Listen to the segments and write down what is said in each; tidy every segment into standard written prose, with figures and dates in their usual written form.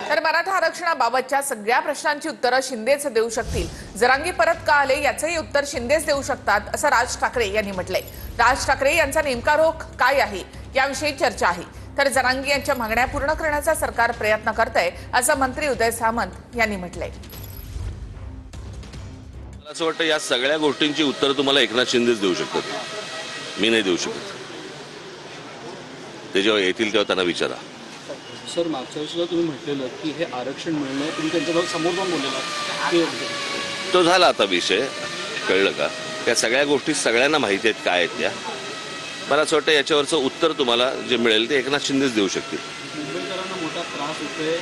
तर मराठा आरक्षणाबाबतच्या सगळ्या प्रश्नांची उत्तरं शिंदेच देऊ शकतील। जरांगे परत का आले याचंही उत्तर शिंदेच देऊ शकतात असं राज ठाकरे यांनी म्हटलंय। राज ठाकरे यांचा नेमका रोख काय आहे याविषयी चर्चा आहे। तर जरांगे यांच्या मागण्या पूर्ण करण्याचा सरकार प्रयत्न करतंय असं मंत्री उदय सामंत यांनी म्हटलंय। मला असं वाटतं या सगळ्या गोष्टींची उत्तर तुम्हाला एकनाथ शिंदेच देऊ शकतात, मी नाही देऊ शकत। ते जेव्हा येतील तेव्हा त्यांना विचारा। सर, मागच्या वेळेला तुम्ही म्हटलेलं की हे आरक्षण मिळणं तुम्ही त्यांच्याजवळ समोर जाऊन बोललेला तो झाला आता विषय, कळलं का? त्या सगळ्या गोष्टी सगळ्यांना माहिती आहेत काय आहेत त्या। मला असं वाटतं याच्यावरचं उत्तर तुम्हाला जे मिळेल ते एकनाथ शिंदेच देऊ शकतील। मुंबईकरांना मोठा त्रास होतोय,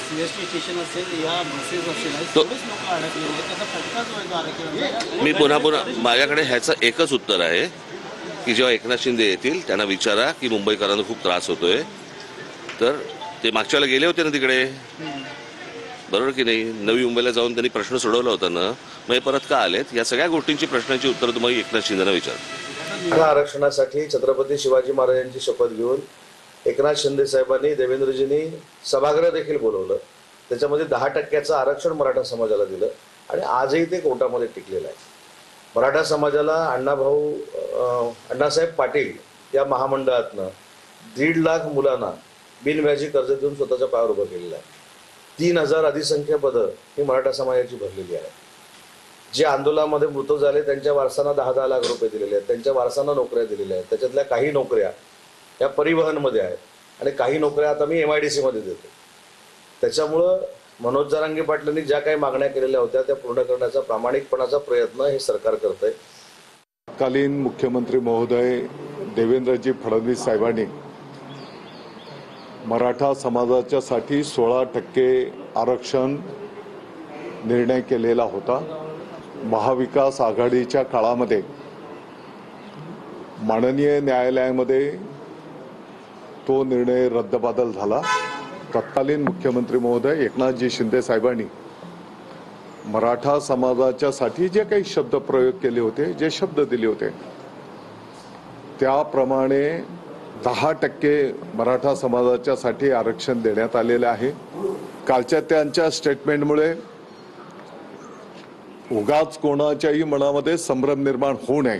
सीएसटी स्टेशन असेल या बसेस असेल लोक अडकलेले आहेत, त्याचा फटका जो आहे तो आरक्षणाचा। मी पुन्हा माझ्याकडे ह्याचं एकच उत्तर आहे की जेव्हा एकनाथ शिंदे येतील त्यांना विचारा की मुंबईकरांना खूप त्रास होतोय। तर ते मागच्या वेळेला गेले होते ना तिकडे, बरोबर की नाही? नवी मुंबईला जाऊन त्यांनी प्रश्न सोडवला होता ना, मग परत का आलेत? या सगळ्या गोष्टींची प्रश्नांची उत्तर तुम्हाला एकनाथ शिंदेना विचारा। आरक्षणासाठी छत्रपती शिवाजी महाराजांची शपथ घेऊन एकनाथ शिंदे साहेबांनी देवेंद्रजींनी सभागृह देखील बोलवलं। त्याच्यामध्ये 10% आरक्षण मराठा समाजाला दिलं आणि आजही ते कोर्टामध्ये टिकलेलं आहे। मराठा समाजाला अण्णासाहेब पाटील या महामंडळातनं 1.5 लाख मुलांना बिनव्याजी कर्ज देऊन स्वतःच्या पायावर उभं केलेलं आहे। 3000 अधिसंख्य पदं ही मराठा समाजाची भरलेली आहे। जे आंदोलनामध्ये मृत झाले त्यांच्या वारसांना 10-10 लाख रुपये दिलेले आहेत, त्यांच्या वारसांना नोकऱ्या दिलेल्या आहेत। त्याच्यातल्या काही नोकऱ्या या परिवहनमध्ये आहेत आणि काही नोकऱ्या आता मी MIDC मध्ये देतो। त्याच्यामुळं मनोज जरांगे पाटलांनी ज्या काही मागण्या केलेल्या होत्या त्या पूर्ण करण्याचा प्रामाणिकपणाचा प्रयत्न हे सरकार करतंय। तत्कालीन मुख्यमंत्री महोदय देवेंद्रजी फडणवीस साहेबांनी मराठा समाजाच्यासाठी 16% आरक्षण निर्णय केलेला होता। महाविकास आघाडीच्या काळामध्ये माननीय न्यायालयामध्ये तो निर्णय रद्दबातल झाला। तत्कालीन मुख्यमंत्री महोदय एकनाथजी शिंदे साहेबांनी मराठा समाजाच्यासाठी जे काही शब्द प्रयोग केले होते, जे शब्द दिले होते त्याप्रमाणे 10% मराठा समाजाच्यासाठी आरक्षण देण्यात आलेले आहे। कालच्या त्यांच्या स्टेटमेंटमुळे उगाच कोणाच्याही मनामध्ये संभ्रम निर्माण होऊ नये